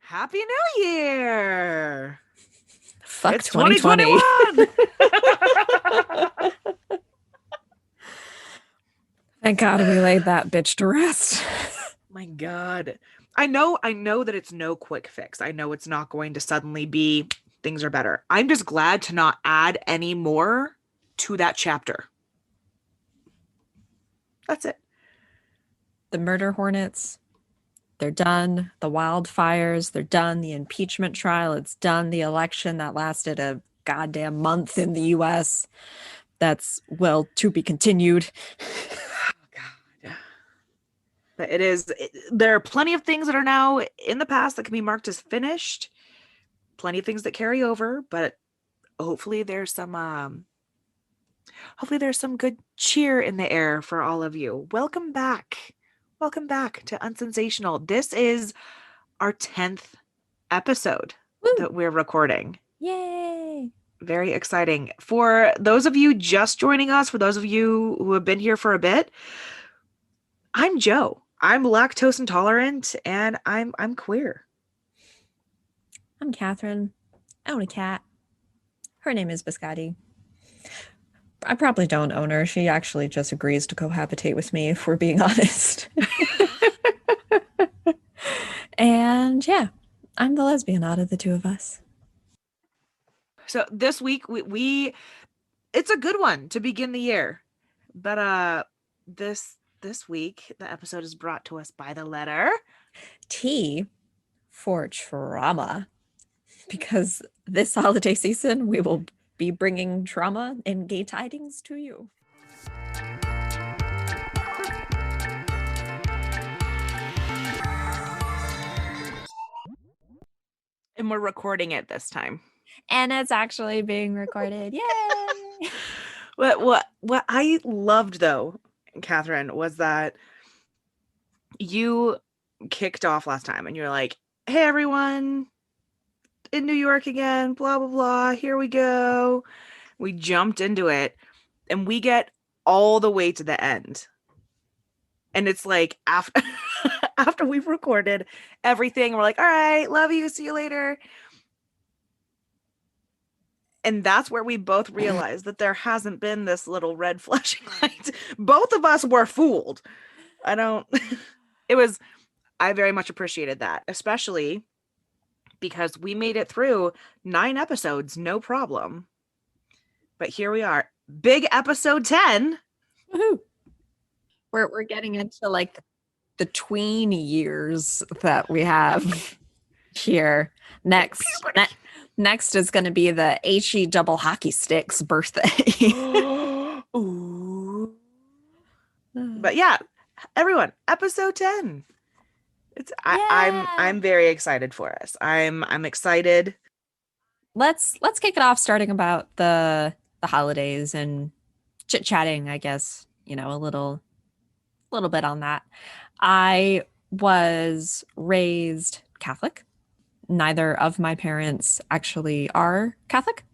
Happy New Year! Fuck It's 2020. 2021! Thank God we laid that bitch to rest. My God. I know that it's no quick fix. I know it's not going to suddenly be things are better. I'm just glad to not add any more to that chapter. That's it. The murder hornets, they're done. The wildfires, they're done. The impeachment trial, it's done. The election that lasted a goddamn month in the US, that's, well, to be continued. Oh, God. But there are plenty of things that are now in the past that can be marked as finished. Plenty of things that carry over, but hopefully there's some good cheer in the air for all of you. Welcome back. Welcome back to Unsensational. This is our 10th episode Woo! that we're recording. Yay! Very exciting. For those of you just joining us, for those of you who have been here for a bit, I'm Jo. I'm lactose intolerant and I'm queer. I'm Catherine. I own a cat. Her name is Biscotti. I probably don't own her. She actually just agrees to cohabitate with me, if we're being honest. And yeah, I'm the lesbian out of the two of us. So this week we it's a good one to begin the year. But this week the episode is brought to us by the letter T for trauma. Because this holiday season, we will be bringing trauma and gay tidings to you. and we're recording it this time. And it's actually being recorded. Yay! What I loved though, Catherine, was that you kicked off last time and you're like, hey everyone, in New York again, blah blah blah, here we go. We jumped into it and we get all the way to the end. And it's like after after we've recorded everything, we're like, all right, love you, see you later. And that's where we both realized that there hasn't been this little red flashing light. Both of us were fooled. I very much appreciated that, especially because we made it through 9 episodes, no problem. But here we are, big episode 10. Woohoo! We're getting into like the tween years that we have here. Next is going to be the HE double hockey sticks birthday. Ooh. But yeah, everyone, episode 10. I'm very excited for us. I'm excited. Let's kick it off starting about the holidays and chit-chatting, I guess, a little bit on that. I was raised Catholic. Neither of my parents actually are Catholic,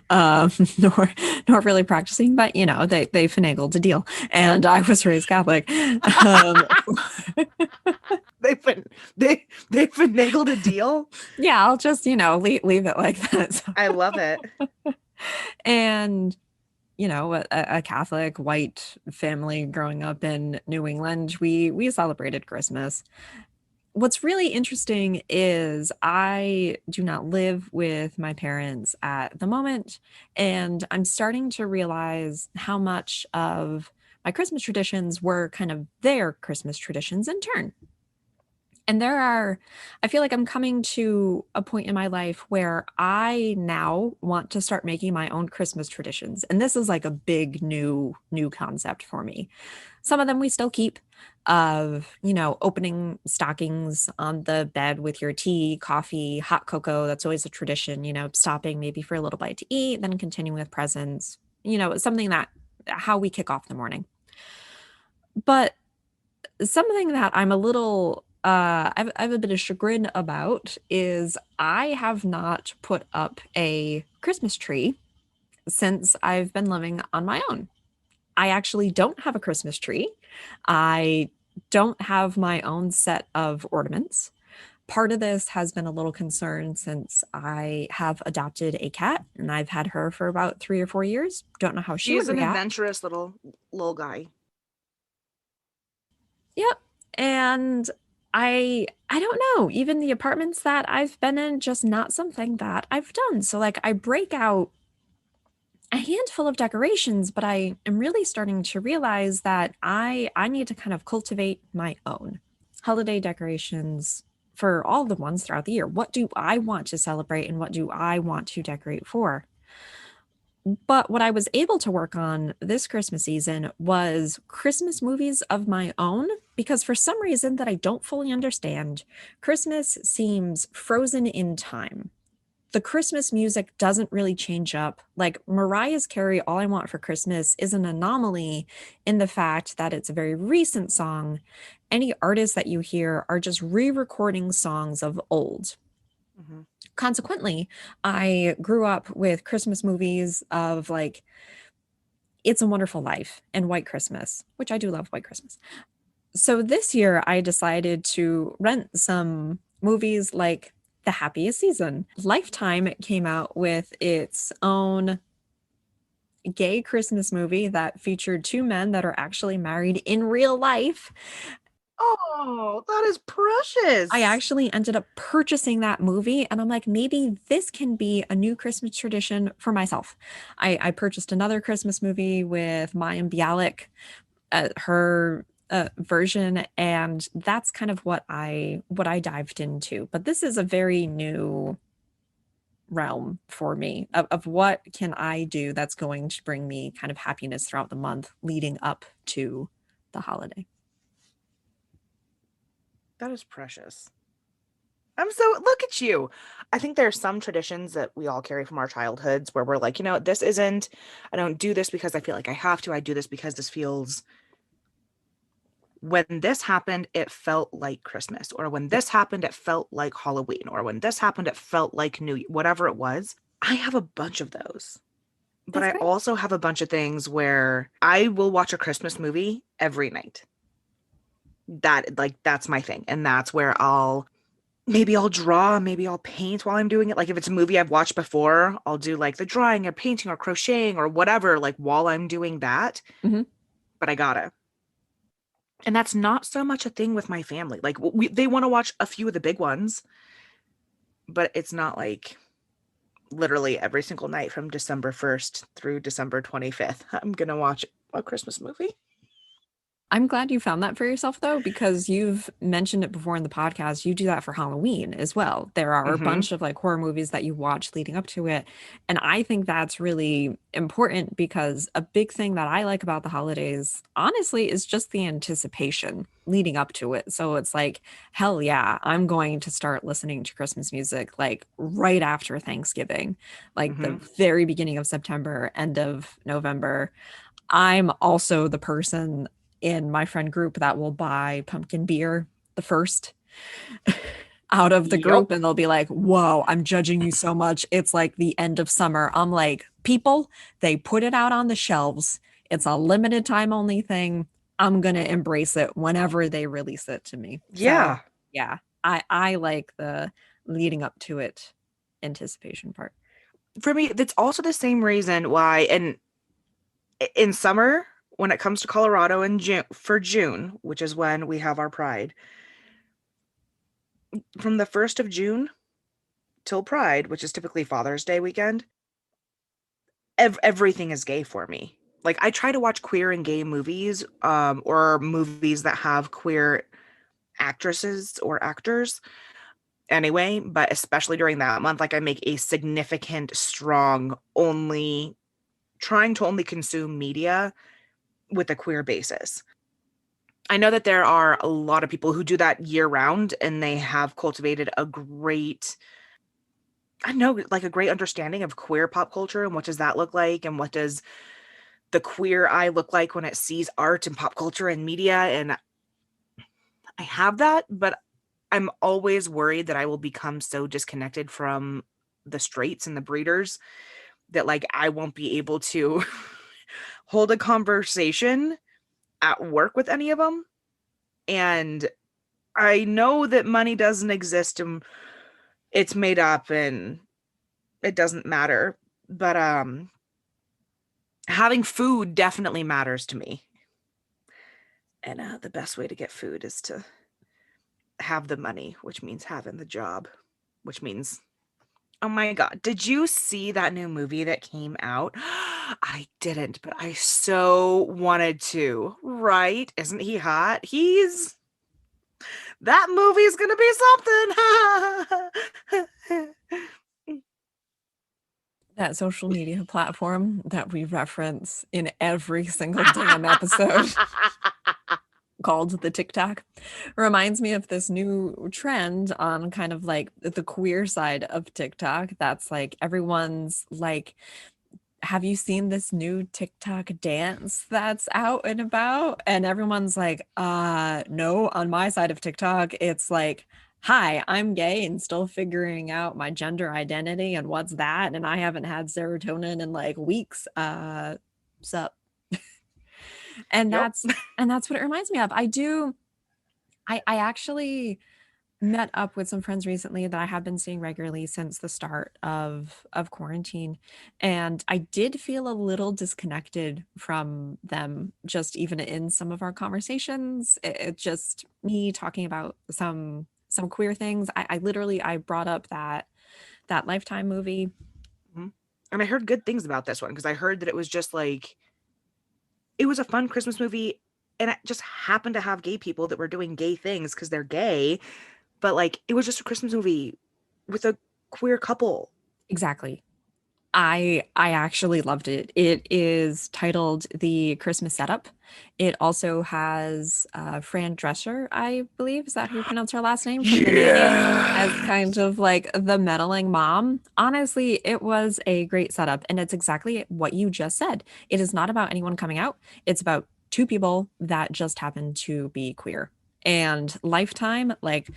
nor really practicing, but they finagled a deal, and I was raised Catholic. They finagled a deal. Yeah, I'll just leave it like that. So. I love it. And a Catholic white family growing up in New England, we celebrated Christmas. What's really interesting is I do not live with my parents at the moment, and I'm starting to realize how much of my Christmas traditions were kind of their Christmas traditions in turn. And I feel like I'm coming to a point in my life where I now want to start making my own Christmas traditions. And this is like a big new concept for me. Some of them we still keep, of, opening stockings on the bed with your tea, coffee, hot cocoa. That's always a tradition, stopping maybe for a little bite to eat, then continuing with presents, something that how we kick off the morning. But something that I'm a little I have a bit of chagrin about is I have not put up a Christmas tree since I've been living on my own. I actually don't have a Christmas tree. I don't have my own set of ornaments. Part of this has been a little concern since I have adopted a cat and I've had her for about 3 or 4 years. Don't know how she would He's an react. adventurous little guy. Yep. And I don't know, even the apartments that I've been in, just not something that I've done. So like I break out a handful of decorations, but I am really starting to realize that I need to kind of cultivate my own holiday decorations for all the ones throughout the year. What do I want to celebrate and what do I want to decorate for? But what I was able to work on this Christmas season was Christmas movies of my own, because for some reason that I don't fully understand, Christmas seems frozen in time. The Christmas music doesn't really change up. Like Mariah's Carey, All I Want for Christmas is an anomaly in the fact that it's a very recent song. Any artists that you hear are just re recording songs of old. Hmm. Consequently, I grew up with Christmas movies of like It's a Wonderful Life and White Christmas, which I do love White Christmas. So this year I decided to rent some movies like The Happiest Season. Lifetime came out with its own gay Christmas movie that featured two men that are actually married in real life. Oh, that is I precious. actually ended up purchasing that movie, and I'm like, maybe this can be a new Christmas tradition for myself. I purchased another Christmas movie with Mayim Bialik, her version, and that's kind of what I dived into. But this is a very new realm for me of what can I do that's going to bring me kind of happiness throughout the month leading up to the holiday. That is precious. I'm so, look at you. I think there are some traditions that we all carry from our childhoods where we're like, this isn't, I don't do this because I feel like I have to. I do this because this feels, when this happened, it felt like Christmas. Or when Yeah, this happened, it felt like Halloween. Or when this happened, it felt like New Year, whatever it was. I have a bunch of those. But that's I great. also have a bunch of things where I will watch a Christmas movie every night. That's my thing. And that's where maybe I'll draw, maybe I'll paint while I'm doing it. Like if it's a movie I've watched before, I'll do like the drawing or painting or crocheting or whatever, like while I'm doing that. Mhm. But I gotta. And that's not so much a thing with my family. Like they want to watch a few of the big ones, but it's not like literally every single night from December 1st through December 25th. I'm gonna watch a Christmas movie. I'm glad you found that for yourself, though, because you've mentioned it before in the podcast. You do that for Halloween as well. There are a Mm-hmm. bunch of like horror movies that you watch leading up to it. And I think that's really important because a big thing that I like about the holidays, honestly, is just the anticipation leading up to it. So it's like, hell yeah, I'm going to start listening to Christmas music like right after Thanksgiving, like the Mm-hmm. very beginning of September, end of November. I'm also the person in my friend group that will buy pumpkin beer the first out of the group, Yup. and they'll be like, "Whoa, I'm judging you so much. It's like the end of summer." I'm like, "People, they put it out on the shelves. It's a limited time only thing. I'm going to embrace it whenever they release it to me." So, Yeah. yeah, I like the leading up to it anticipation part. For me, that's also the same reason why, and in summer, when it comes to Colorado in June, for June, which is when we have our Pride, from the 1st of June till Pride, which is typically Father's Day weekend, everything is gay for me. Like I try to watch queer and gay movies, or movies that have queer actresses or actors anyway, but especially during that month, like I make a significant, strong, only trying to only consume media with a queer basis. I know that there are a lot of people who do that year round and they have cultivated a great, I know, like a great understanding of queer pop culture and what does that look like and what does the queer eye look like when it sees art and pop culture and media. And I have that, but I'm always worried that I will become so disconnected from the straights and the breeders that like I won't be able to hold a conversation at work with any of them. And I know that money doesn't exist and it's made up and it doesn't matter, but having food definitely matters to me. And the best way to get food is to have the money, which means having the job, which means, oh my God, did you see that new movie that came out? I didn't, but I so wanted to, right? Isn't he hot? That movie's gonna be something. That social media platform that we reference in every single damn episode called the TikTok reminds me of this new trend on kind of like the queer side of TikTok. That's like everyone's like, have you seen this new TikTok dance that's out and about? And everyone's like, no, on my side of TikTok, it's like, hi, I'm gay and still figuring out my gender identity and what's that. And I haven't had serotonin in like weeks. Sup? And Yep. that's what it reminds me of. I actually met up with some friends recently that I have been seeing regularly since the start of quarantine, and I did feel a little disconnected from them just even in some of our conversations. It just me talking about some queer things. I literally I brought up that Lifetime movie. Mhm. And I heard good things about this one because I heard that it was just like it was a fun Christmas movie and it just happened to have gay people that were doing gay things because they're gay, but like it was just a Christmas movie with a queer couple. Exactly. I actually loved it. It is titled The Christmas Setup. It also has Fran Drescher, I believe. Is that how you pronounce her last name? From The Nanny, as Yeah. kind of like the meddling mom. Honestly, it was a great setup. And it's exactly what you just said. It is not about anyone coming out, it's about two people that just happen to be queer. And Lifetime, like,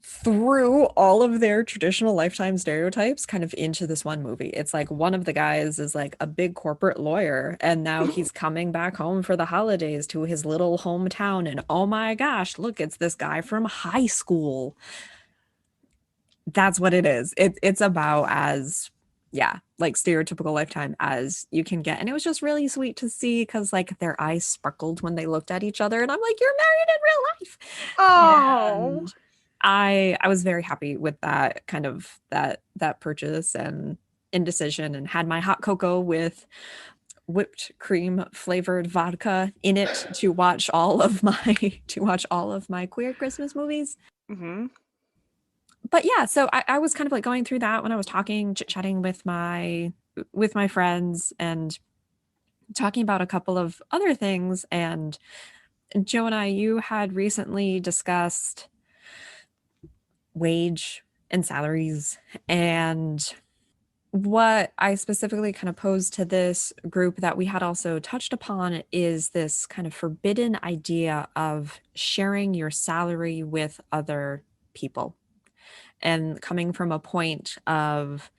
threw all of their traditional Lifetime stereotypes kind of into this one movie. It's like one of the guys is like a big corporate lawyer, and now he's coming back home for the holidays to his little hometown. And oh my gosh, look, it's this guy from high school. That's what it is. It's about as, yeah, like stereotypical Lifetime as you can get. And it was just really sweet to see because like their eyes sparkled when they looked at each other. And I'm like, you're married in real life. Oh. And I was very happy with that kind of that purchase and indecision, and had my hot cocoa with whipped cream flavored vodka in it to watch all of my to watch all of my queer Christmas movies. Hmm. But yeah, so I was kind of like going through that when I was talking, chit-chatting with my friends and talking about a couple of other things. And Joe and I, you had recently discussed wage and salaries. And what I specifically kind of posed to this group that we had also touched upon is this kind of forbidden idea of sharing your salary with other people. And coming from a point of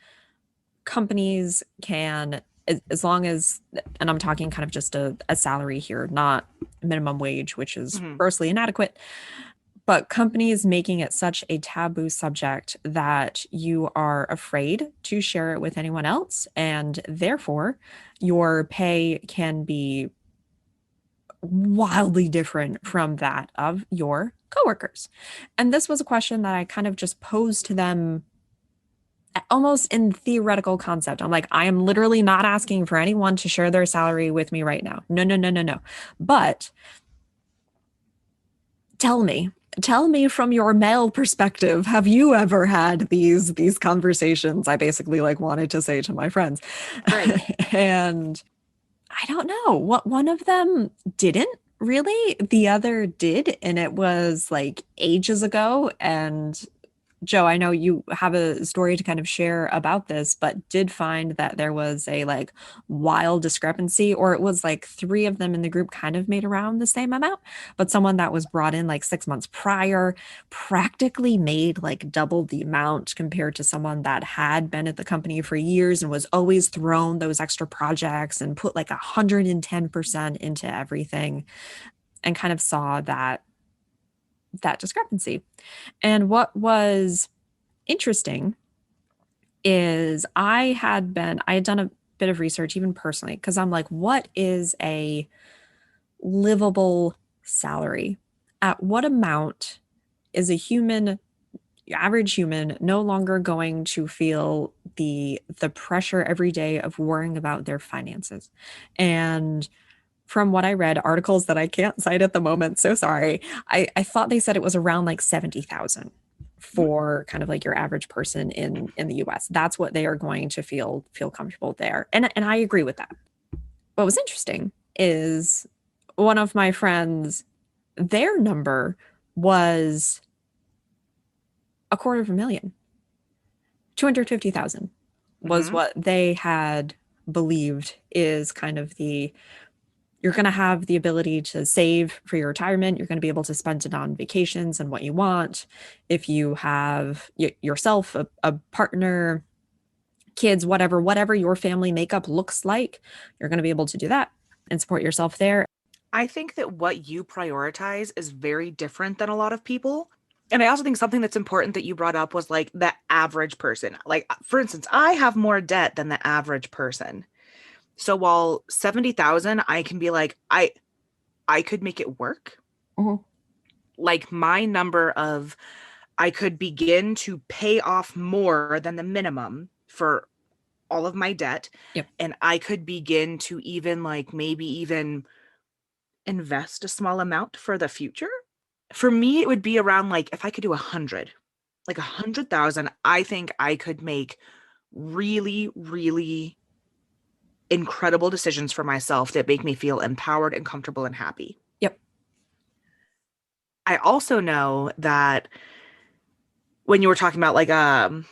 companies can, as long as, and I'm talking kind of just a salary here, not minimum wage, which is Hmm. grossly inadequate, but companies making it such a taboo subject that you are afraid to share it with anyone else. And therefore, your pay can be wildly different from that of your coworkers. And this was a question that I kind of just posed to them almost in theoretical concept. I'm like, I am literally not asking for anyone to share their salary with me right now. No, no, no, no, no. But tell me, tell me from your male perspective, have you ever had these conversations? I basically like wanted to say to my friends. Right. And I don't know what one of them didn't really, the other did, and it was like ages ago. And Joe, I know you have a story to kind of share about this, but did find that there was a like wild discrepancy, or it was like three of them in the group kind of made around the same amount, but someone that was brought in like 6 months prior practically made like double the amount compared to someone that had been at the company for years and was always thrown those extra projects and put like 110% into everything, and kind of saw that that discrepancy. And what was interesting is I had done a bit of research even personally because I'm like, what is a livable salary? At what amount is a human, average human, no longer going to feel the pressure every day of worrying about their finances? And from what I read, articles that I can't cite at the moment, so sorry. I thought they said it was around like 70,000 for kind of like your average person in the US. That's what they are going to feel comfortable there. And I agree with that. What was interesting is one of my friends, their number was a quarter of a million. 250,000 was Mm-hmm. what they had believed is kind of the you're going to have the ability to save for your retirement. You're going to be able to spend it on vacations and what you want. If you have yourself, a partner, kids, whatever your family makeup looks like, you're going to be able to do that and support yourself there. I think that what you prioritize is very different than a lot of people. And I also think something that's important that you brought up was like the average person. Like, for instance, I have more debt than the average person. So while 70,000, I can be like, I could make it work. Mhm. Like my number of I could begin to pay off more than the minimum for all of my debt. Yep. And I could begin to even like maybe even invest a small amount for the future. For me, it would be around like if I could do 100, like 100,000, I think I could make really, really incredible decisions for myself that make me feel empowered and comfortable and happy. Yep. I also know that when you were talking about like the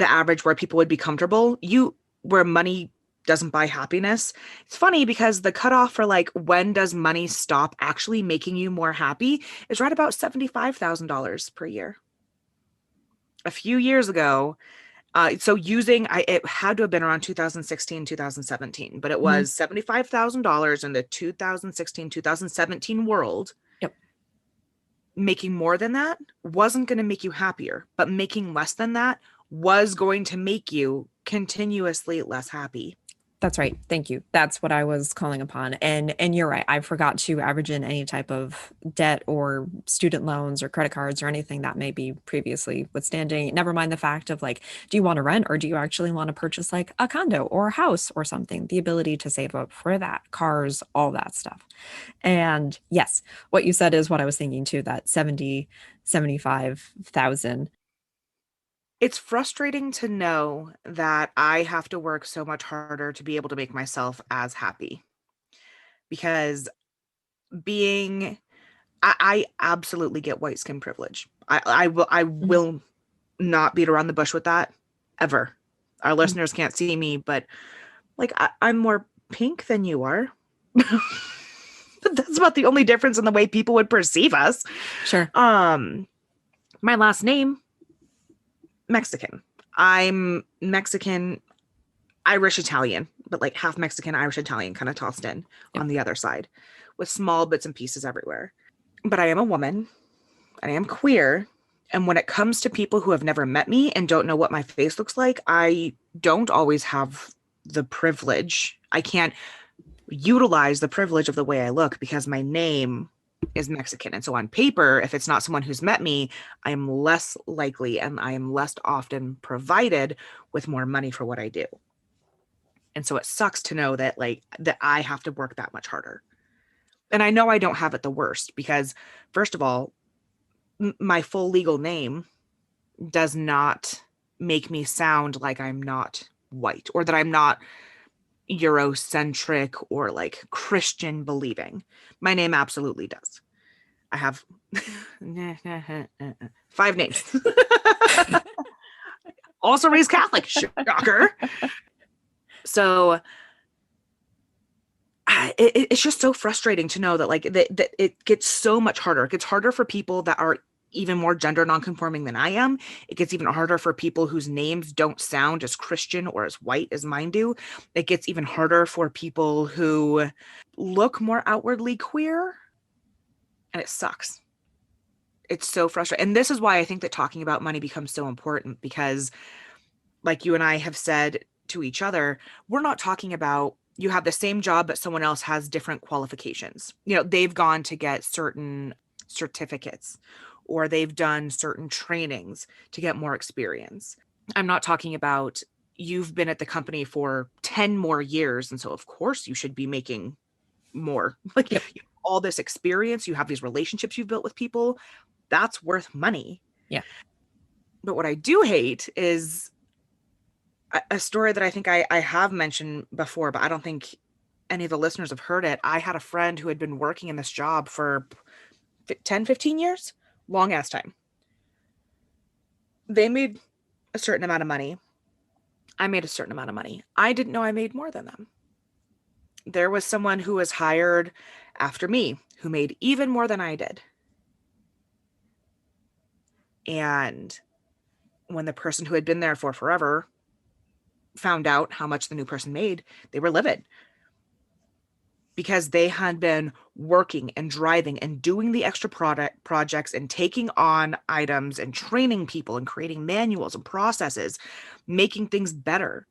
average where people would be comfortable, you where money doesn't buy happiness. It's funny because the cutoff for like when does money stop actually making you more happy is right about $75,000 per year. A few years ago, so using it had to have been around 2016, 2017, but it Mhm. was $75,000 in the 2016, 2017 world. Yep. Making more than that wasn't going to make you happier, but making less than that was going to make you continuously less happy. That's right. Thank you. That's what I was calling upon. And you're right. I forgot to average in any type of debt or student loans or credit cards or anything that may be previously withstanding. Never mind the fact of like, do you want to rent or do you actually want to purchase like a condo or a house or something? The ability to save up for that, cars, all that stuff. And yes, what you said is what I was thinking too, that 75,000. It's frustrating to know that I have to work so much harder to be able to make myself as happy because being I absolutely get white skin privilege. I Mhm. will not beat around the bush with that ever. Our listeners can't see me, but like I'm more pink than you are. But that's about the only difference in the way people would perceive us. Sure. Um, my last name, Mexican. I'm Mexican, Irish Italian, but like half Mexican, Irish Italian kind of tossed in Yep. on the other side with small bits and pieces everywhere. But I am a woman and I am queer. And when it comes to people who have never met me and don't know what my face looks like, I don't always have the privilege. I can't utilize the privilege of the way I look because my name is Mexican. And so on paper, if it's not someone who's met me, I am less likely and I am less often provided with more money for what I do. And so it sucks to know that like that I have to work that much harder. And I know I don't have it the worst because first of all, my full legal name does not make me sound like I'm not white or that I'm not Eurocentric or like Christian believing. My name absolutely does. I have 5 names. Also raised Catholic, shocker. So it's just so frustrating to know that like that it gets so much harder. It gets harder for people that are even more gender nonconforming than I am. It gets even harder for people whose names don't sound as Christian or as white as mine do. It gets even harder for people who look more outwardly queer, and it sucks. It's so frustrating. And this is why I think that talking about money becomes so important because, like you and I have said to each other, we're not talking about you have the same job, but someone else has different qualifications. They've gone to get certain certificates or they've done certain trainings to get more experience. I'm not talking about you've been at the company for 10 more years. And so, of course, you should be making more. Like Yep. you have all this experience, you have these relationships you've built with people. That's worth money. Yeah. But what I do hate is a story that I think I have mentioned before, but I don't think any of the listeners have heard it. I had a friend who had been working in this job for 10, 15 years, long ass time. They made a certain amount of money. I made a certain amount of money. I didn't know I made more than them. There was someone who was hired after me who made even more than I did. And when the person who had been there for forever found out how much the new person made, they were livid because they had been working and driving and doing the extra projects and taking on items and training people and creating manuals and processes, making things better.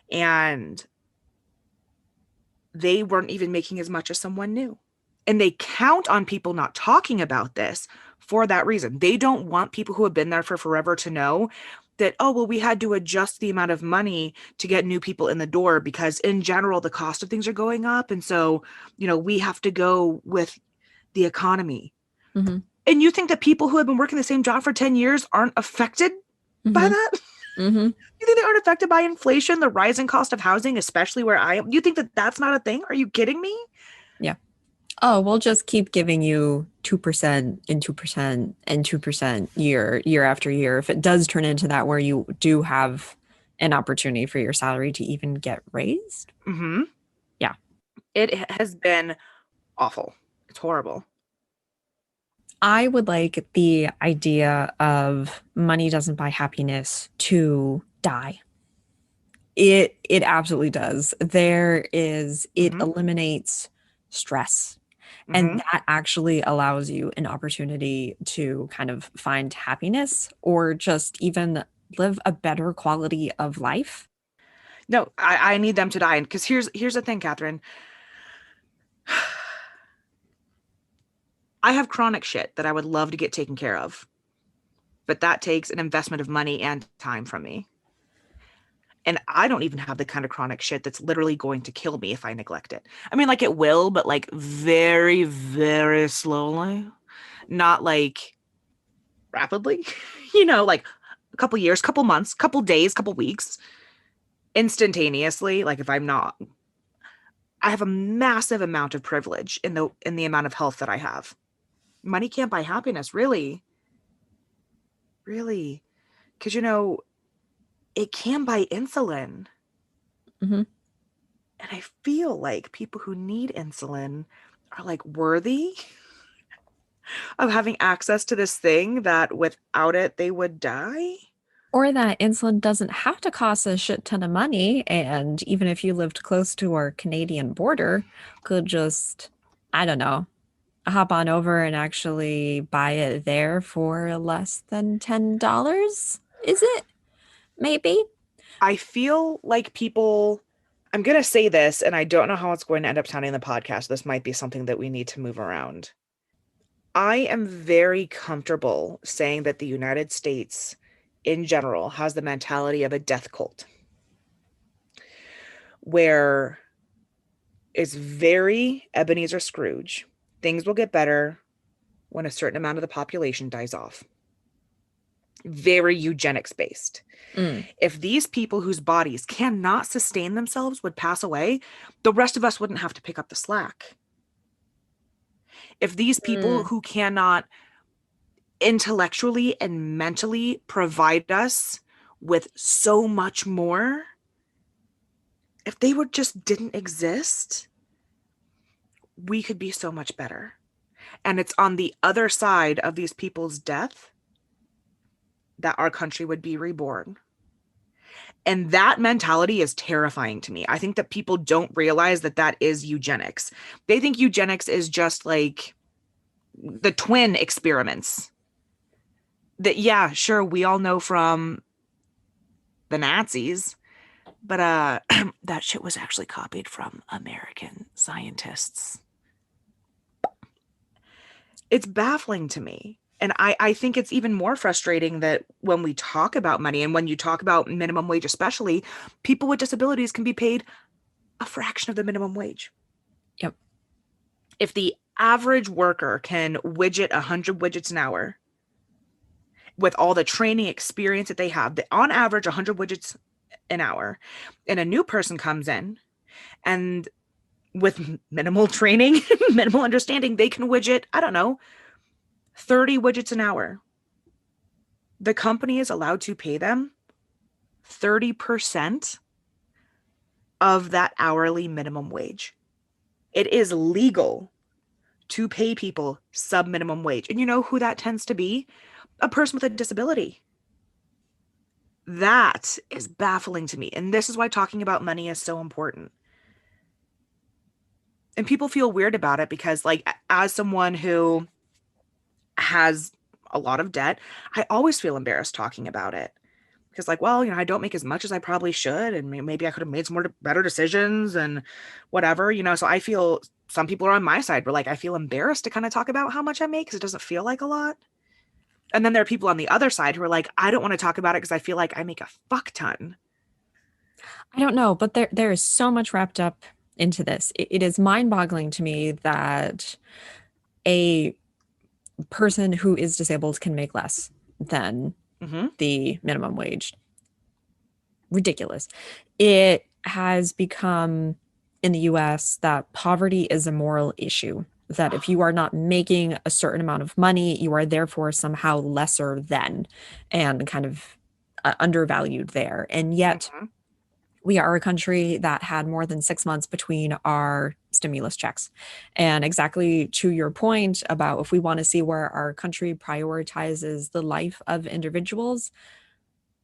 And they weren't even making as much as someone new. And they count on people not talking about this for that reason. They don't want people who have been there for forever to know that, oh, well, we had to adjust the amount of money to get new people in the door because in general, the cost of things are going up. And so, we have to go with the economy. Mm-hmm. And you think that people who have been working the same job for 10 years aren't affected by Mm-hmm. that? Mm-hmm. You think they aren't affected by inflation, the rising cost of housing, especially where I am? You think that that's not a thing? Are you kidding me? Yeah. Oh, we'll just keep giving you 2% and 2% and 2% year after year. If it does turn into that where you do have an opportunity for your salary to even get raised. Mm-hmm. Yeah. It has been awful. It's horrible. I would like the idea of money doesn't buy happiness to die. It absolutely does. It Mm-hmm. eliminates stress. And Mm-hmm. that actually allows you an opportunity to kind of find happiness or just even live a better quality of life. No, I need them to die. And because here's the thing, Catherine. I have chronic shit that I would love to get taken care of, but that takes an investment of money and time from me. And I don't even have the kind of chronic shit that's literally going to kill me if I neglect it. I mean, like it will, but like very, very slowly, not like rapidly, like a couple years, couple months, couple days, couple weeks, instantaneously. Like if I'm not, I have a massive amount of privilege in the amount of health that I have. Money can't buy happiness, really, really, because it can buy insulin. Mm-hmm. And I feel like people who need insulin are like worthy of having access to this thing that without it they would die. Or that insulin doesn't have to cost a shit ton of money. And even if you lived close to our Canadian border, could just, I don't know, hop on over and actually buy it there for less than $10? Is it? Maybe. I feel like people, I'm going to say this, and I don't know how it's going to end up sounding in the podcast. This might be something that we need to move around. I am very comfortable saying that the United States in general has the mentality of a death cult, where it's very Ebenezer Scrooge. Things will get better when a certain amount of the population dies off. Very eugenics based. Mm. If these people whose bodies cannot sustain themselves would pass away, the rest of us wouldn't have to pick up the slack. If these people Mm. who cannot intellectually and mentally provide us with so much more, if they would just didn't exist, we could be so much better. And it's on the other side of these people's death that our country would be reborn. And that mentality is terrifying to me. I think that people don't realize that that is eugenics. They think eugenics is just like the twin experiments. that, yeah, sure, we all know from the Nazis, but that shit was actually copied from American scientists. It's baffling to me. And I think it's even more frustrating that when we talk about money and when you talk about minimum wage, especially, people with disabilities can be paid a fraction of the minimum wage. Yep. If the average worker can widget 100 widgets an hour with all the training experience that they have, on average 100 widgets an hour, and a new person comes in and with minimal training, minimal understanding, they can widget, I don't know, 30 widgets an hour. The company is allowed to pay them 30% of that hourly minimum wage. It is legal to pay people sub minimum wage. And you know who that tends to be? A person with a disability. That is baffling to me. And this is why talking about money is so important. And people feel weird about it because, like, as someone who has a lot of debt, I always feel embarrassed talking about it. Because, like, well, I don't make as much as I probably should, and maybe I could have made some more better decisions and whatever, so I feel some people are on my side, but like I feel embarrassed to kind of talk about how much I make because it doesn't feel like a lot. And then there are people on the other side who are like, I don't want to talk about it because I feel like I make a fuck ton. I don't know, but there is so much wrapped up into this. It is mind-boggling to me that a person who is disabled can make less than Mm-hmm. the minimum wage. Ridiculous. It has become in the US that poverty is a moral issue, that if you are not making a certain amount of money, you are therefore somehow lesser than and kind of undervalued there. And yet, Mm-hmm. we are a country that had more than 6 months between our stimulus checks. And exactly to your point about if we want to see where our country prioritizes the life of individuals,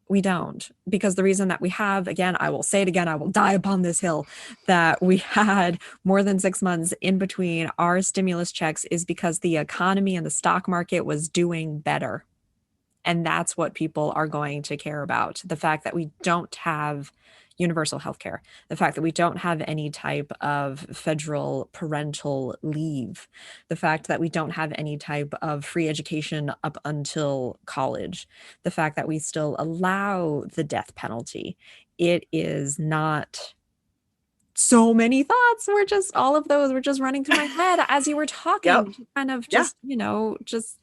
we don't. Because the reason that we have, again, I will say it again, I will die upon this hill, that we had more than 6 months in between our stimulus checks is because the economy and the stock market was doing better. And that's what people are going to care about. The fact that we don't have universal health care, the fact that we don't have any type of federal parental leave, the fact that we don't have any type of free education up until college, the fact that we still allow the death penalty. It is not so many thoughts were just all of those were just running through my head as you were Yep. talking to kind of Yeah. just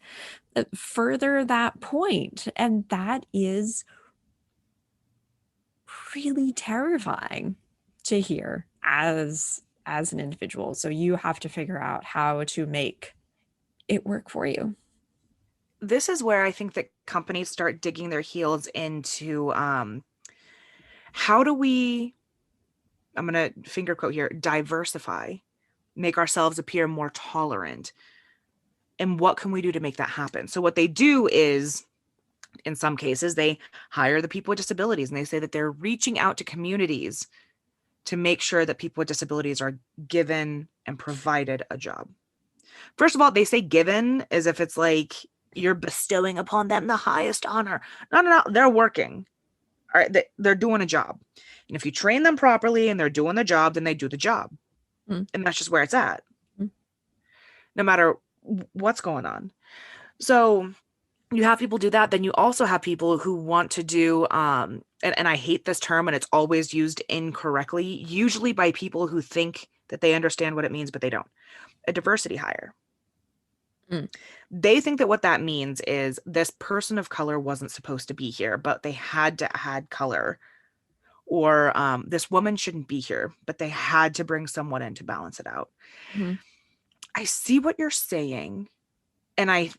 further that point. And that is really terrifying to hear as an individual. So you have to figure out how to make it work for you. This is where I think that companies start digging their heels into how do we, I'm going to finger quote here, diversify, make ourselves appear more tolerant. And what can we do to make that happen? So, what they do is, in some cases, they hire the people with disabilities and they say that they're reaching out to communities to make sure that people with disabilities are given and provided a job. First of all, they say given as if it's like you're bestowing upon them the highest honor. No, no, no. They're working. All right. They're doing a job. And if you train them properly and they're doing the job, then they do the job. Mm, And that's just where it's at, mm, no matter what's going on. So you have people do that. Then you also have people who want to do, and I hate this term and it's always used incorrectly, usually by people who think that they understand what it means, but they don't. A diversity hire. mm, They think that what that means is this person of color wasn't supposed to be here, but they had to add color. Or this woman shouldn't be here, but they had to bring someone in to balance it out. mhm, I see what you're saying. And I,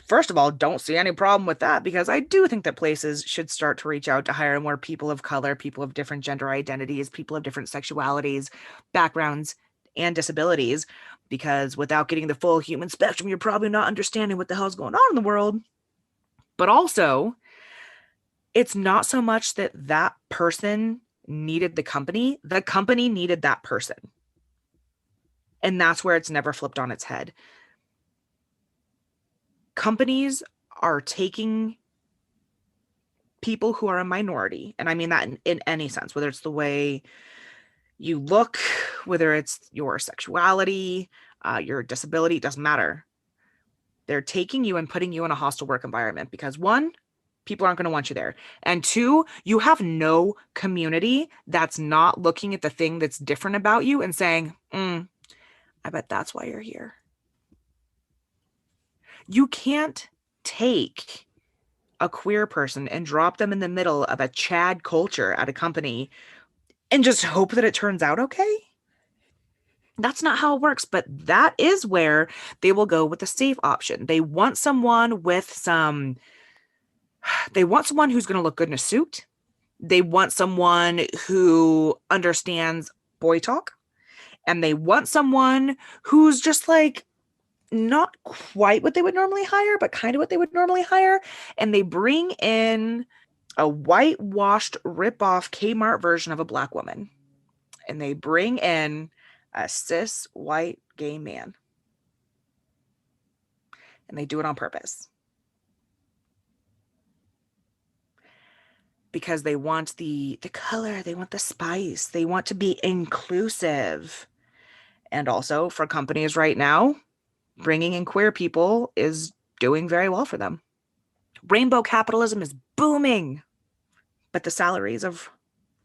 first of all, don't see any problem with that because I do think that places should start to reach out to hire more people of color, people of different gender identities, people of different sexualities, backgrounds, and disabilities. Because without getting the full human spectrum, you're probably not understanding what the hell's going on in the world. But also, it's not so much that that person needed the company needed that person. And that's where it's never flipped on its head. Companies are taking people who are a minority, and I mean that in any sense, whether it's the way you look, whether it's your sexuality, your disability, it doesn't matter. They're taking you and putting you in a hostile work environment because one, people aren't going to want you there. And two, you have no community that's not looking at the thing that's different about you and saying, I bet that's why you're here. You can't take a queer person and drop them in the middle of a Chad culture at a company and just hope that it turns out okay. That's not how it works, but that is where they will go with the safe option. They want someone who's going to look good in a suit. They want someone who understands boy talk, and they want someone who's just like not quite what they would normally hire, but kind of what they would normally hire. And they bring in a whitewashed rip-off Kmart version of a black woman. And they bring in a cis white gay man. And they do it on purpose. Because they want the color, they want the spice, they want to be inclusive. And also for companies right now, bringing in queer people is doing very well for them. Rainbow capitalism is booming, but the salaries of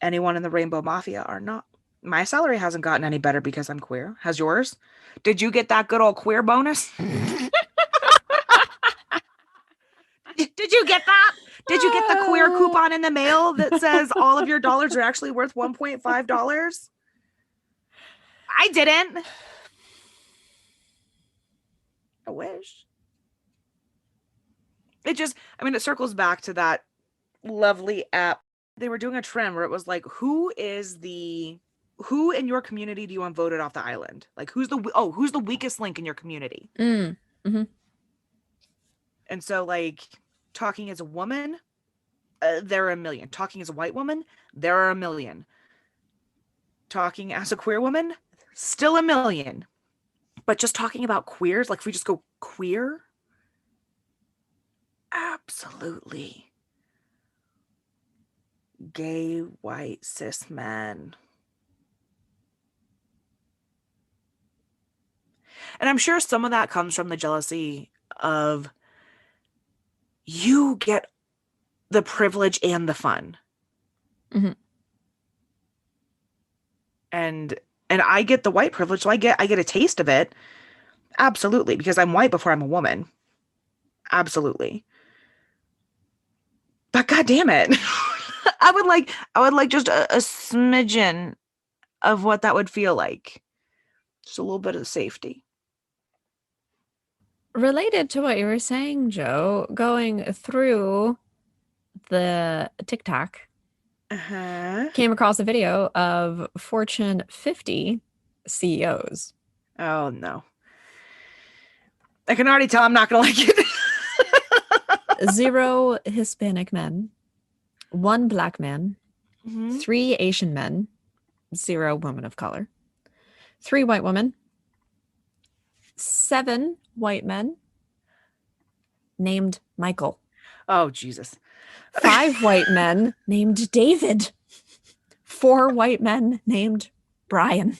anyone in the rainbow mafia are not. My salary hasn't gotten any better because I'm queer. Has yours? Did you get that good old queer bonus? Did you get that? Did you get the queer coupon in the mail that says all of your dollars are actually worth $1.5? I didn't. I wish. It circles back to that lovely app. They were doing a trend where it was like, who in your community do you want voted off the island? Like, who's the weakest link in your community? Mm-hmm. And so, like, talking as a woman, there are a million. Talking as a white woman, there are a million. Talking as a queer woman, still a million. But just talking about queers, like if we just go queer, absolutely. Gay, white, cis men. And I'm sure some of that comes from the jealousy of you get the privilege and the fun. Mm-hmm. And I get the white privilege, so I get a taste of it. Absolutely, because I'm white before I'm a woman. Absolutely. But god damn it. I would like just a smidgen of what that would feel like. Just a little bit of safety. Related to what you were saying, Jo, going through the TikTok, Uh-huh. came across a video of Fortune 50 CEOs. Oh no. I can already tell I'm not gonna like it. 0 Hispanic men, 1 black man, 3 Asian men, 0 women of color, 3 white women, 7 white men named Michael. Oh Jesus. 5 white men named David. 4 white men named Brian.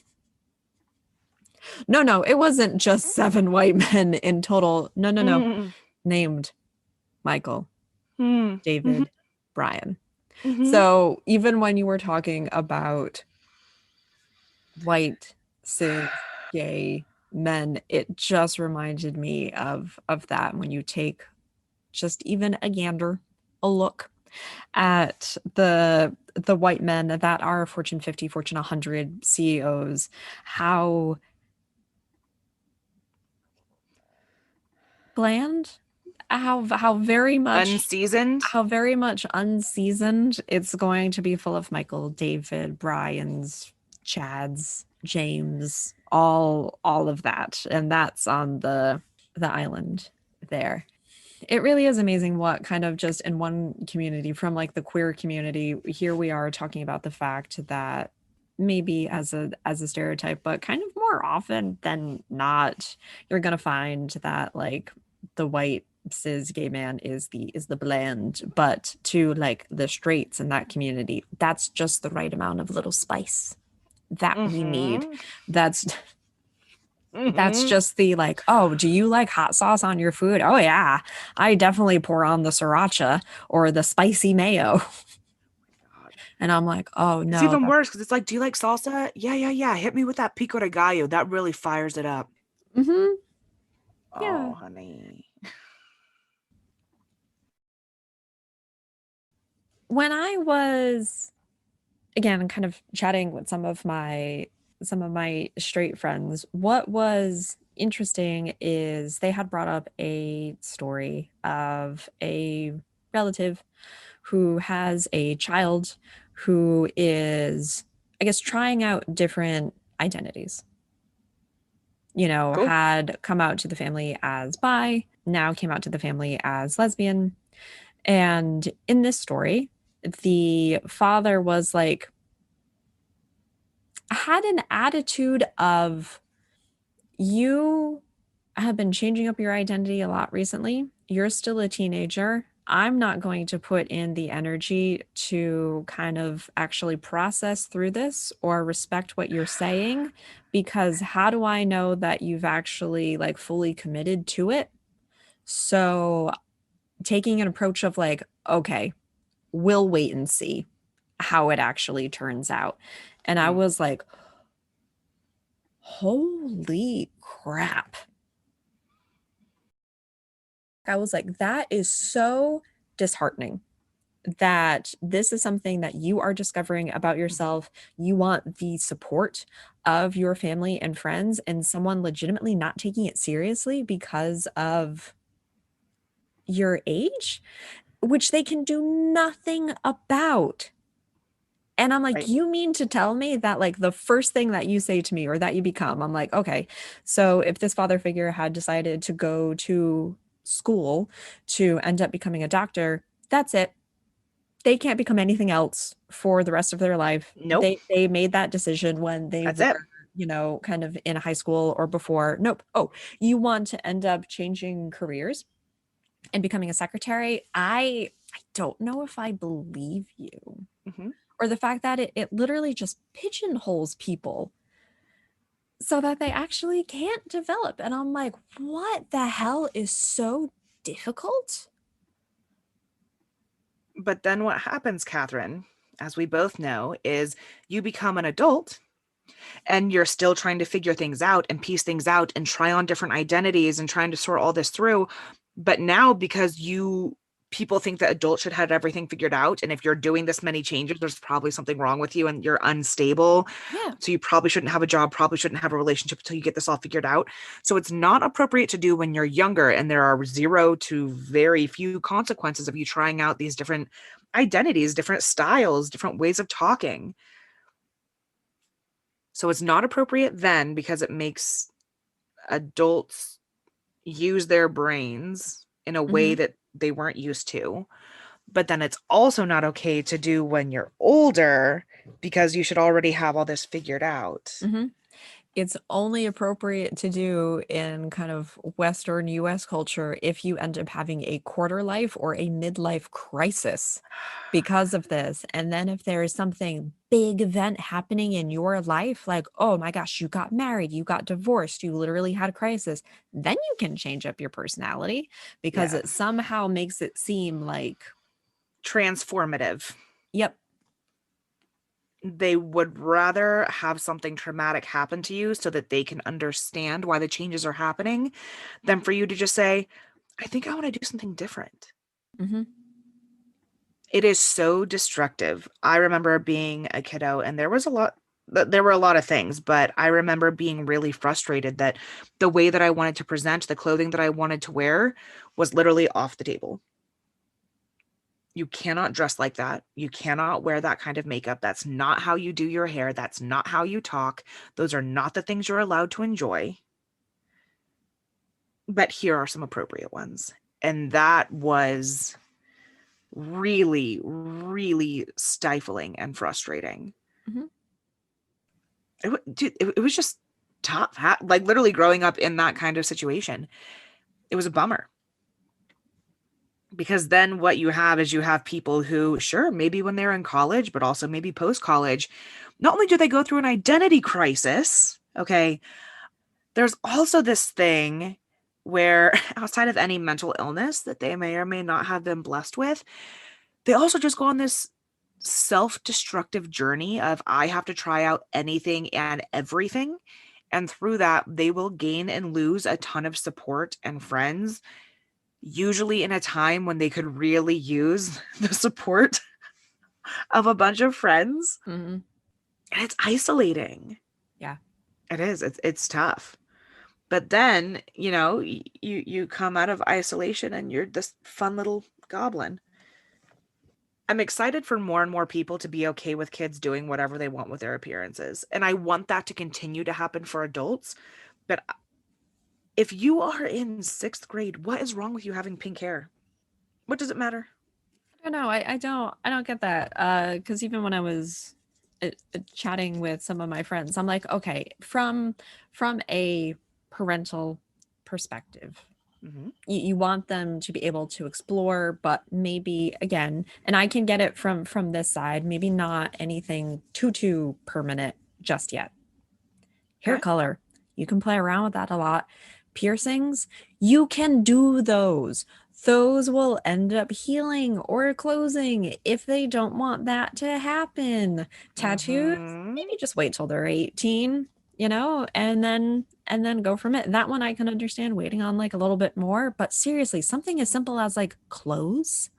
No, it wasn't just 7 white men in total. No. Named Michael, David, Brian. So even when you were talking about white, cis, gay men, it just reminded me of that when you take just even a gander, a look at the white men that are Fortune 50, Fortune 100 CEOs, how bland, how very much unseasoned. How very much unseasoned it's going to be, full of Michael, David, Brian's, Chad's, James, all of that. And that's on the island there. It really is amazing what kind of just in one community, from like the queer community, here we are talking about the fact that maybe as a stereotype, but kind of more often than not, you're going to find that like the white cis gay man is the blend, but to like the straights in that community, that's just the right amount of little spice that we need. Mm-hmm. That's that's Mm-hmm. just the like, oh, do you like hot sauce on your food? Oh yeah, I definitely pour on the sriracha or the spicy mayo. God. And I'm like, oh It's no, even that's worse because it's like, do you like salsa? Yeah, yeah, yeah. Hit me with that pico de gallo. That really fires it up. mm-hmm, yeah. Oh, honey. When I was again kind of chatting with some of my straight friends, what was interesting is they had brought up a story of a relative who has a child who is, I guess, trying out different identities. You know, Cool. had come out to the family as bi, now came out to the family as lesbian. And in this story, the father was like, had an attitude of, you have been changing up your identity a lot recently. You're still a teenager. I'm not going to put in the energy to kind of actually process through this or respect what you're saying, because how do I know that you've actually like fully committed to it? So taking an approach of like, okay, we'll wait and see how it actually turns out. And I Mm. was like, holy crap. I was like, that is so disheartening that this is something that you are discovering about Mhm. yourself. You want the support of your family and friends, and someone legitimately not taking it seriously because of your age, which they can do nothing about. And I'm like, Right. you mean to tell me that, like, the first thing that you say to me or that you become, I'm like, okay, so if this father figure had decided to go to school to end up becoming a doctor, that's it. They can't become anything else for the rest of their life. Nope. They made that decision when they That's were, it. you know, kind of in high school or before. Nope. Oh, you want to end up changing careers and becoming a secretary? I don't know if I believe you. Hmm. Or the fact that it literally just pigeonholes people so that they actually can't develop. And I'm like, what the hell is so difficult? But then what happens, Catherine, as we both know, is you become an adult and you're still trying to figure things out and piece things out and try on different identities and trying to sort all this through. But now, because you people think that adults should have everything figured out, and if you're doing this many changes, there's probably something wrong with you and you're unstable. Yeah. So you probably shouldn't have a job, probably shouldn't have a relationship until you get this all figured out. So it's not appropriate to do when you're younger, and there are zero to very few consequences of you trying out these different identities, different styles, different ways of talking. So it's not appropriate then because it makes adults use their brains in a way Hmm. that they weren't used to. But then it's also not okay to do when you're older because you should already have all this figured out. Hmm. It's only appropriate to do in kind of Western US culture if you end up having a quarter life or a midlife crisis because of this. And then if there is something big event happening in your life, like, oh my gosh, you got married, you got divorced, you literally had a crisis, then you can change up your personality because Yeah. it somehow makes it seem like, Transformative. yep. They would rather have something traumatic happen to you so that they can understand why the changes are happening than for you to just say, I think I want to do something different. Hmm. It is so destructive. I remember being a kiddo and there were a lot of things, but I remember being really frustrated that the way that I wanted to present, the clothing that I wanted to wear was literally off the table. You cannot dress like that. You cannot wear that kind of makeup. That's not how you do your hair. That's not how you talk. Those are not the things you're allowed to enjoy. But here are some appropriate ones. And that was really, really stifling and frustrating. Hmm. It was just tough. Like literally growing up in that kind of situation, it was a bummer. Because then what you have is you have people who, sure, maybe when they're in college, but also maybe post college, not only do they go through an identity crisis, okay, there's also this thing where outside of any mental illness that they may or may not have been blessed with, they also just go on this self-destructive journey of I have to try out anything and everything. And through that, they will gain and lose a ton of support and friends, usually in a time when they could really use the support of a bunch of friends. Hmm. And it's isolating. Yeah. It is. It's tough. But then, you come out of isolation and you're this fun little goblin. I'm excited for more and more people to be okay with kids doing whatever they want with their appearances. And I want that to continue to happen for adults. But if you are in sixth grade, what is wrong with you having pink hair? What does it matter? I don't know. I don't get that. Because even when I was chatting with some of my friends, I'm like, okay, from a parental perspective, Hmm. you want them to be able to explore, but maybe again, and I can get it from this side, maybe not anything too permanent just yet. Hair Okay. color, you can play around with that a lot. Piercings, you can do those. Those will end up healing or closing if they don't want that to happen. Tattoos, Hmm. maybe just wait till they're 18, and then go from it. That one I can understand waiting on like a little bit more, but seriously, something as simple as like clothes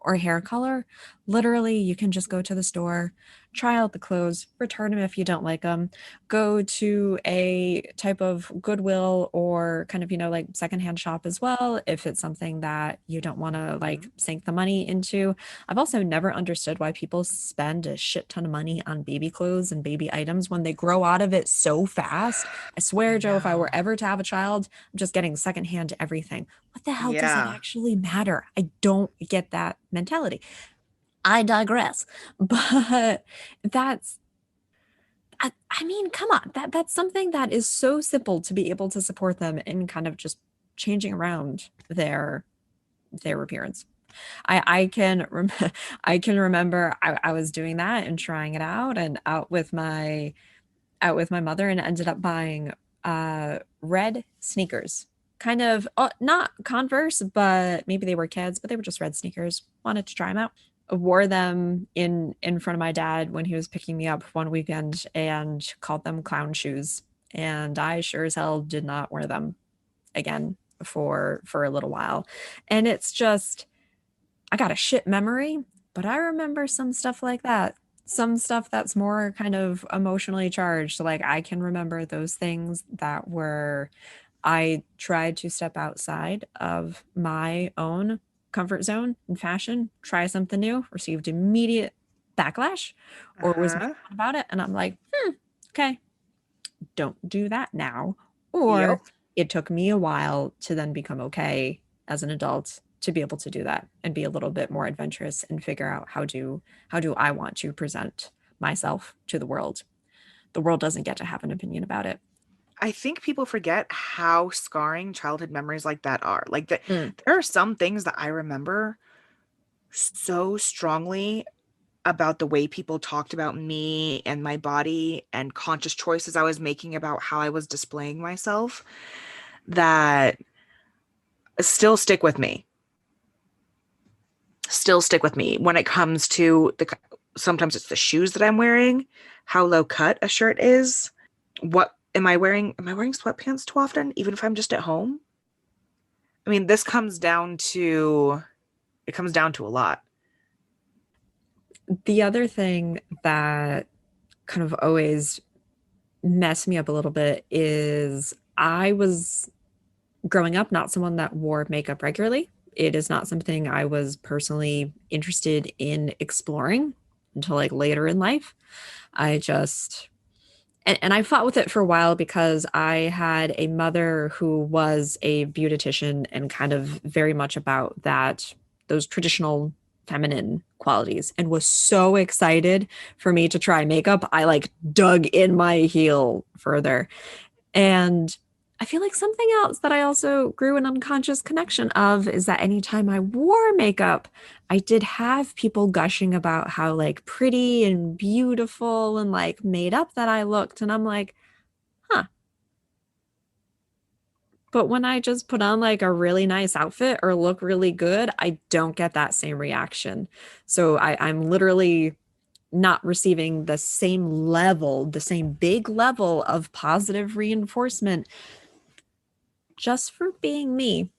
or hair color, literally you can just go to the store, try out the clothes, return them if you don't like them, go to a type of Goodwill or kind of, like secondhand shop as well if it's something that you don't want to like Hmm. sink the money into. I've also never understood why people spend a shit ton of money on baby clothes and baby items when they grow out of it so fast. I I swear, Joe, if I were know. ever to have a child, I'm just getting secondhand everything. What the hell does it Yeah. actually matter? I don't get that mentality. I digress. But that's I mean, come on. That's something that is so simple to be able to support them in kind of just changing around their appearance. I can I can remember I was doing that and trying it out and out with my mother and ended up buying red sneakers. Kind of not Converse, but maybe they were kids, but they were just red sneakers. Wanted to try them out. Wore them in front of my dad when he was picking me up one weekend and called them clown shoes. And I sure as hell did not wear them again for a little while. And it's just I got a shit memory, but I remember some stuff like that. Some stuff that's more kind of emotionally charged. Like I can remember those things that were, I tried to step outside of my own comfort zone in fashion, try something new, received immediate backlash, or was made Uh-huh. fun about it. And I'm like, okay, don't do that now. Or Yep. it took me a while to then become okay as an adult to be able to do that and be a little bit more adventurous and figure out how do I want to present myself to the world. The world doesn't get to have an opinion about it. I think people forget how scarring childhood memories like that are. Like that Mm. there are some things that I remember so strongly about the way people talked about me and my body and conscious choices I was making about how I was displaying myself that still stick with me. Still stick with me when it comes to sometimes it's the shoes that I'm wearing, how low cut a shirt is, what am I wearing sweatpants too often even if I'm just at home? I mean, it comes down to a lot. The other thing that kind of always messed me up a little bit is I was growing up not someone that wore makeup regularly. It is not something I was personally interested in exploring until like later in life. I just and I fought with it for a while because I had a mother who was a beautician and kind of very much about those traditional feminine qualities and was so excited for me to try makeup. I like dug in my heel further. And I feel like something else that I also grew an unconscious connection of is that anytime I wore makeup, I did have people gushing about how like pretty and beautiful and like made up that I looked. And I'm like, huh. But when I just put on like a really nice outfit or look really good, I don't get that same reaction. So I'm literally not receiving the same level, the same big level of positive reinforcement just for being me.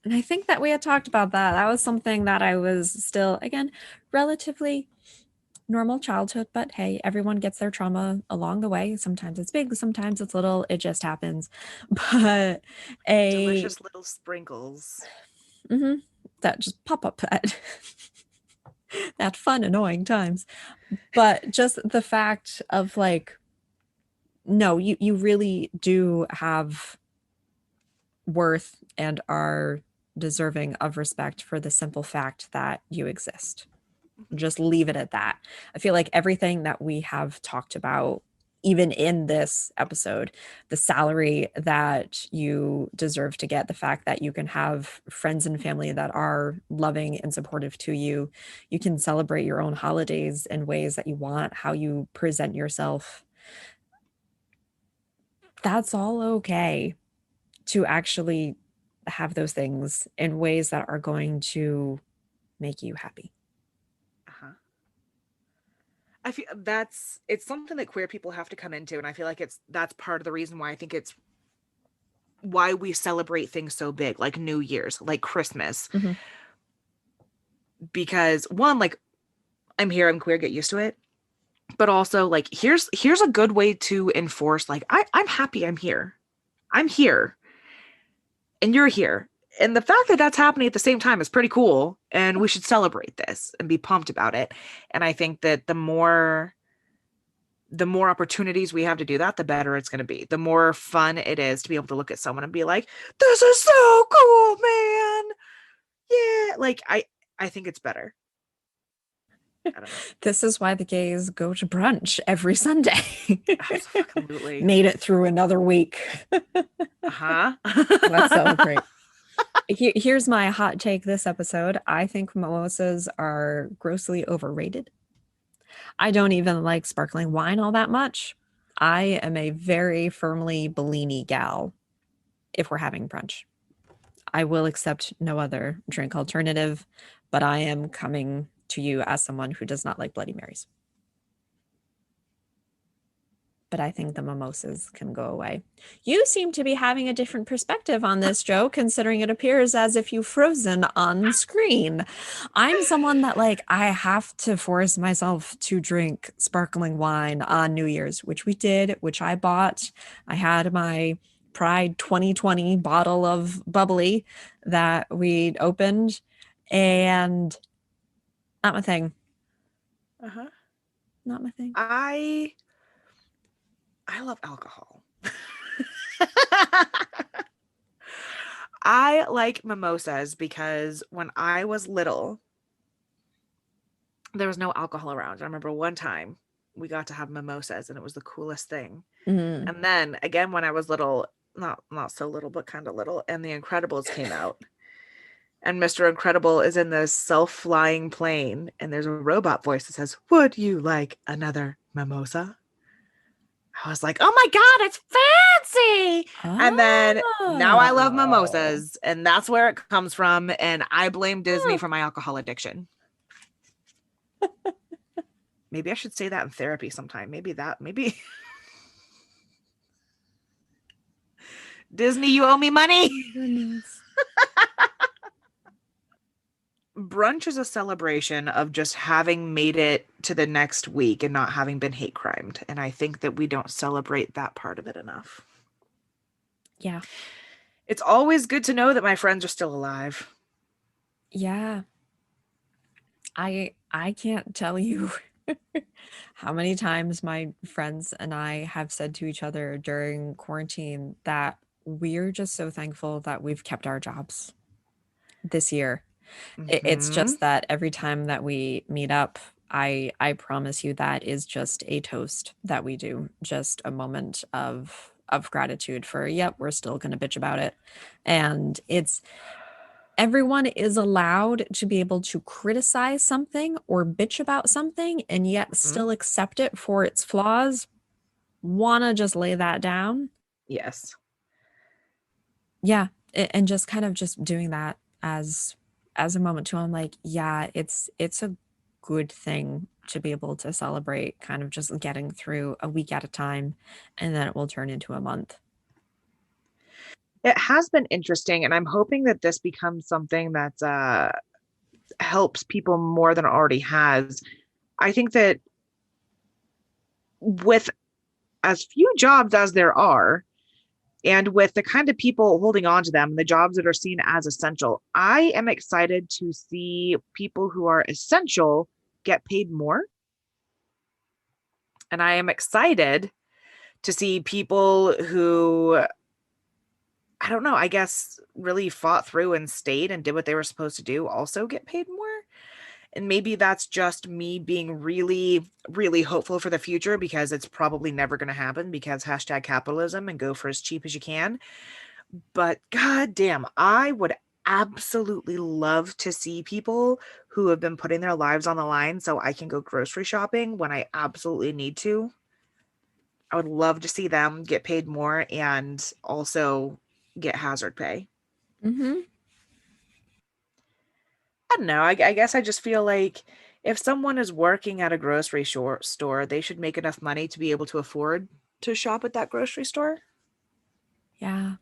And I think that we had talked about that. That was something that I was still, again, relatively normal childhood, but hey, everyone gets their trauma along the way. Sometimes it's big, sometimes it's little, it just happens. But a Delicious little sprinkles. mhm, that just pop up at that fun, annoying times. But just the fact of like, no, you really do have worth and are deserving of respect for the simple fact that you exist. Mhm. Just leave it at that. I feel like everything that we have talked about, even in this episode, the salary that you deserve to get, the fact that you can have friends and family that are loving and supportive to you, you can celebrate your own holidays in ways that you want, how you present yourself. That's all okay to actually have those things in ways that are going to make you happy. Uh-huh. I feel it's something that queer people have to come into, and I feel like that's part of the reason why I think it's why we celebrate things so big, like New Year's, like Christmas, Mhm. because one, like I'm here, I'm queer, get used to it, but also like here's a good way to enforce like I'm happy, I'm here, and you're here. And the fact that that's happening at the same time is pretty cool, and we should celebrate this and be pumped about it. And I think that the more opportunities we have to do that, the better it's going to be. The more fun it is to be able to look at someone and be like, "This is so cool, man! Yeah!" Like I think it's better. I don't know. This is why the gays go to brunch every Sunday. Absolutely. Made it through another week. Uh Let's huh. celebrate. Here's my hot take this episode. I think mimosas are grossly overrated. I don't even like sparkling wine all that much. I am a very firmly Bellini gal if we're having brunch. I will accept no other drink alternative, but I am coming to you as someone who does not like Bloody Marys. But I think the mimosas can go away. You seem to be having a different perspective on this, Jo, considering it appears as if you've frozen on screen. I'm someone that, like, I have to force myself to drink sparkling wine on New Year's, which we did, which I bought. I had my Pride 2020 bottle of bubbly that we opened, and not my thing. Uh-huh. Not my thing. I I love alcohol. I like mimosas because when I was little, there was no alcohol around. I remember one time we got to have mimosas and it was the coolest thing. Mm. And then again when I was little, not so little, but kind of little, and The Incredibles came out. And Mr. Incredible is in this self-flying plane and there's a robot voice that says, "Would you like another mimosa?" I was like, "Oh my God, it's fancy." And then now I love Oh. mimosas, and that's where it comes from. And I blame Disney Huh. for my alcohol addiction. Maybe I should say that in therapy sometime. Maybe Disney, you owe me money. Oh, goodness. Brunch is a celebration of just having made it to the next week and not having been hate crimed. And I think that we don't celebrate that part of it enough. Yeah. It's always good to know that my friends are still alive. Yeah. I can't tell you how many times my friends and I have said to each other during quarantine that we're just so thankful that we've kept our jobs this year. It's Hmm. just that every time that we meet up, I promise you that is just a toast that we do, just a moment of of gratitude for, yep, we're still going to bitch about it. And it's everyone is allowed to be able to criticize something or bitch about something and yet Mhm. still accept it for its flaws. Wanna just lay that down? Yes. Yeah, and just kind of just doing that as a moment too. I'm like, yeah, it's a good thing to be able to celebrate kind of just getting through a week at a time, and then it will turn into a month. It has been interesting, and I'm hoping that this becomes something that helps people more than it already has. I think that with as few jobs as there are, and with the kind of people holding on to them, the jobs that are seen as essential, I am excited to see people who are essential get paid more. And I am excited to see people who, I don't know, I guess really fought through and stayed and did what they were supposed to do also get paid more. And maybe that's just me being really, really hopeful for the future because it's probably never going to happen because hashtag capitalism and go for as cheap as you can. But god damn, I would absolutely love to see people who have been putting their lives on the line so I can go grocery shopping when I absolutely need to. I would love to see them get paid more and also get hazard pay. Hmm. I don't know. I guess I just feel like if someone is working at a grocery store, they should make enough money to be able to afford to shop at that grocery store. Yeah.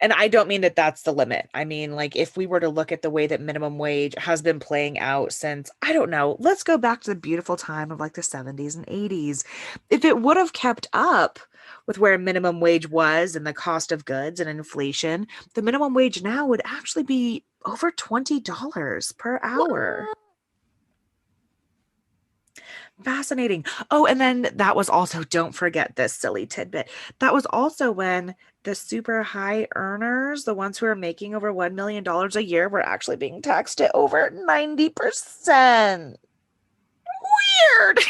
And I don't mean that that's the limit. I mean, like, if we were to look at the way that minimum wage has been playing out since, I don't know, let's go back to the beautiful time of like the 70s and 80s. If it would have kept up with where minimum wage was and the cost of goods and inflation, the minimum wage now would actually be over $20 per hour. What? Fascinating. Oh, and then that was also, don't forget this silly tidbit. That was also when the super high earners, the ones who are making over $1 million a year, were actually being taxed at over 90%. Weird.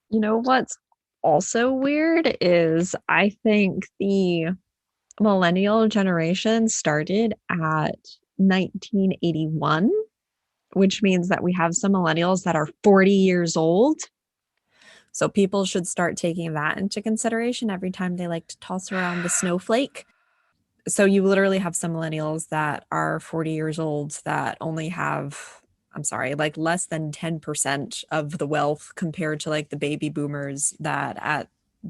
You know what's also weird is I think the millennial generation started at 1981, which means that we have some millennials that are 40 years old. So people should start taking that into consideration every time they like to toss around the snowflake. So you literally have some millennials that are 40 years old that only have, I'm sorry, like less than 10% of the wealth compared to like the baby boomers that at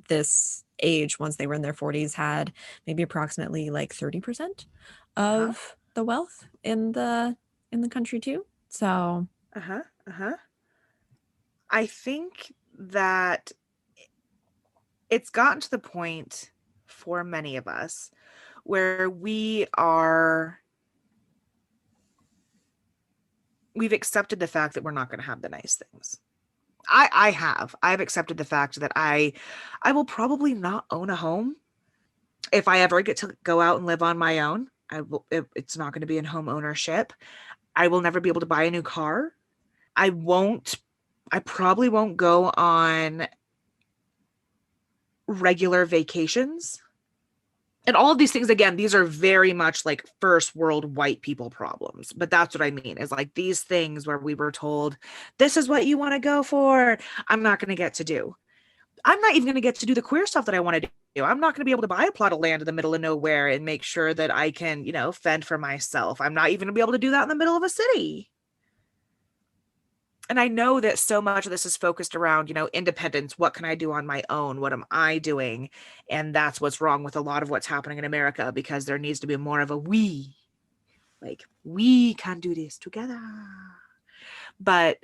this age, once they were in their 40s, had maybe approximately like 30% Uh-huh. of the wealth in the country too. So Uh-huh. Uh-huh. I think that it's gotten to the point for many of us where we've accepted the fact that we're not going to have the nice things. I've accepted the fact that I will probably not own a home if I ever get to go out and live on my own. It's not going to be in home ownership. I will never be able to buy a new car. I won't I probably won't go on regular vacations. And all of these things, again, these are very much like first world white people problems. But that's what I mean is like these things where we were told, this is what you want to go for. I'm not going to get to do. I'm not even going to get to do the queer stuff that I want to do. I'm not going to be able to buy a plot of land in the middle of nowhere and make sure that I can, fend for myself. I'm not even going to be able to do that in the middle of a city. And I know that so much of this is focused around, independence. What can I do on my own? What am I doing? And that's what's wrong with a lot of what's happening in America because there needs to be more of a we. Like, we can do this together. But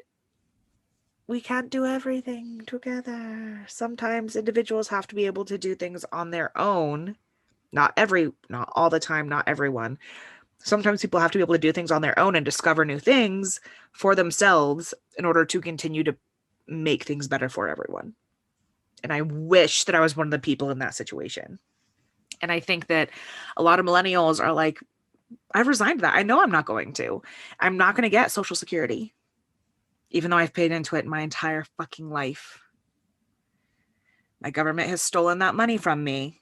we can't do everything together. Sometimes individuals have to be able to do things on their own. Not all the time, not everyone. Sometimes people have to be able to do things on their own and discover new things for themselves in order to continue to make things better for everyone. And I wish that I was one of the people in that situation. And I think that a lot of millennials are like, I've resigned that. I know I'm not going to. I'm not going to get Social Security, even though I've paid into it my entire fucking life. My government has stolen that money from me.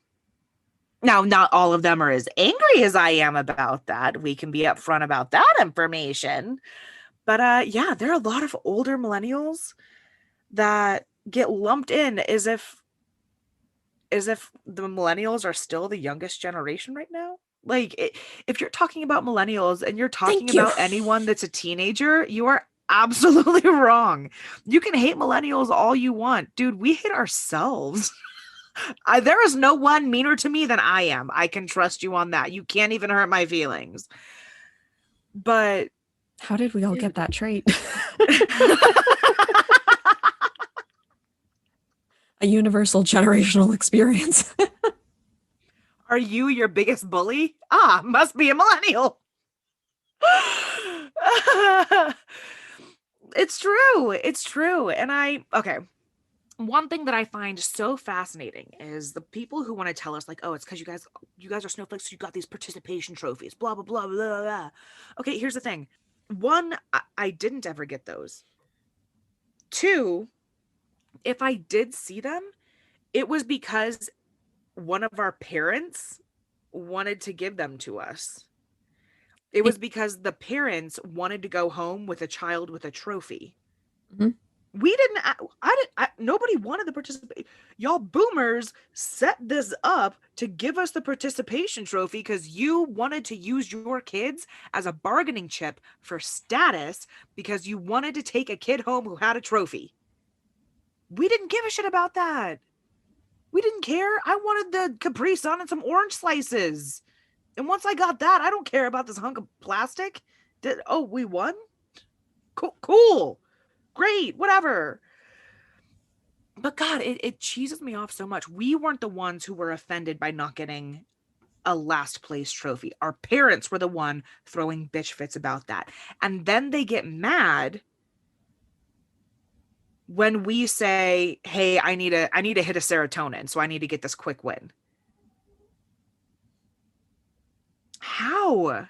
Now, not all of them are as angry as I am about that. We can be upfront about that information. But yeah, there are a lot of older millennials that get lumped in as if the millennials are still the youngest generation right now. Like, if you're talking about millennials and you're talking Thank you. about anyone that's a teenager, you are absolutely wrong. You can hate millennials all you want. Dude, we hate ourselves. There is no one meaner to me than I am. I can trust you on that. You can't even hurt my feelings. But How did we all get that trait? A universal generational experience. are you your biggest bully? Ah, must be a millennial. It's true. It's true. And okay. One thing that I find so fascinating is the people who want to tell us, like, oh, it's because you guys are snowflakes, so you got these participation trophies, blah blah blah blah blah. Okay, here's the thing. One, I didn't ever get those. Two, if I did see them, it was because one of our parents wanted to give them to us. It was because the parents wanted to go home with a child with a trophy. Mhm. We didn't, nobody wanted the participate. Y'all boomers set this up to give us the participation trophy because you wanted to use your kids as a bargaining chip for status because you wanted to take a kid home who had a trophy. We didn't give a shit about that. We didn't care. I wanted the Capri Sun and some orange slices. And once I got that, I don't care about this hunk of plastic. Oh, we won? Cool. Great. Whatever. But God, it cheeses me off so much. We weren't the ones who were offended by not getting a last place trophy. Our parents were the one throwing bitch fits about that. And then they get mad when we say, "Hey, I need to hit a serotonin, so I need to get this quick win." How?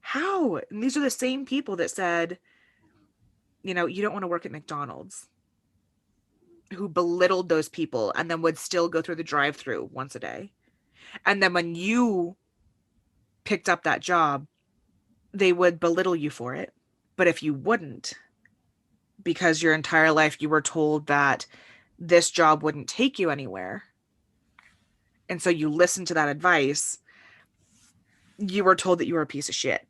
How? And these are the same people that said, you don't want to work at McDonald's, who belittled those people and then would still go through the drive-through once a day. And then when you picked up that job, they would belittle you for it. But if you wouldn't, because your entire life you were told that this job wouldn't take you anywhere, and so you listened to that advice, you were told that you were a piece of shit.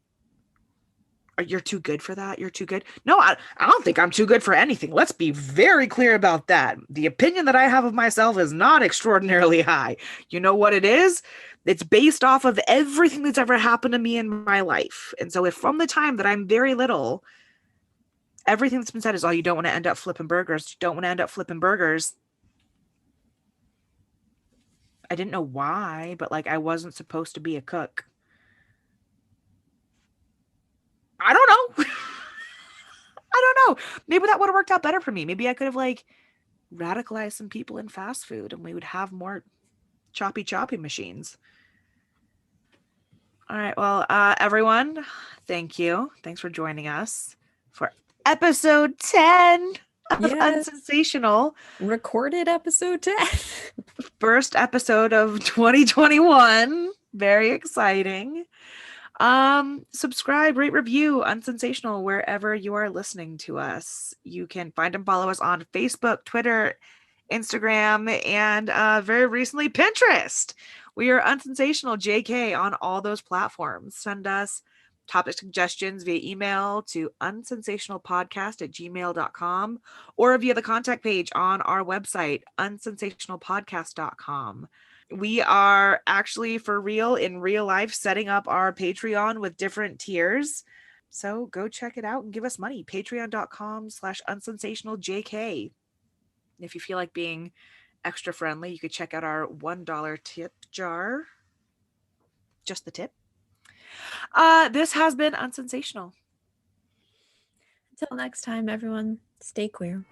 You're too good for that. You're too good. No, I don't think I'm too good for anything. Let's be very clear about that. The opinion that I have of myself is not extraordinarily high. You know what it is? It's based off of everything that's ever happened to me in my life. And so if from the time that I'm very little, everything that's been said is, oh, you don't want to end up flipping burgers. You don't want to end up flipping burgers. I didn't know why, but like I wasn't supposed to be a cook. I don't know. I don't know. Maybe that would have worked out better for me. Maybe I could have like radicalized some people in fast food and we would have more choppy machines. All right. Well, everyone, thank you. Thanks for joining us for episode 10 of Yes. Unsensational. Recorded episode 10. First episode of 2021. Very exciting. Subscribe, rate, review Unsensational wherever you are listening to us. You can find and follow us on Facebook, Twitter, Instagram, and very recently Pinterest. We are Unsensational JK on all those platforms. Send us topic suggestions via email to unsensationalpodcast@gmail.com or via the contact page on our website, unsensationalpodcast.com. We are actually for real in real life setting up our Patreon with different tiers. So go check it out and give us money. Patreon.com/unsensationaljk. If you feel like being extra friendly, you could check out our $1 tip jar. Just the tip. This has been Unsensational. Until next time, everyone, stay queer.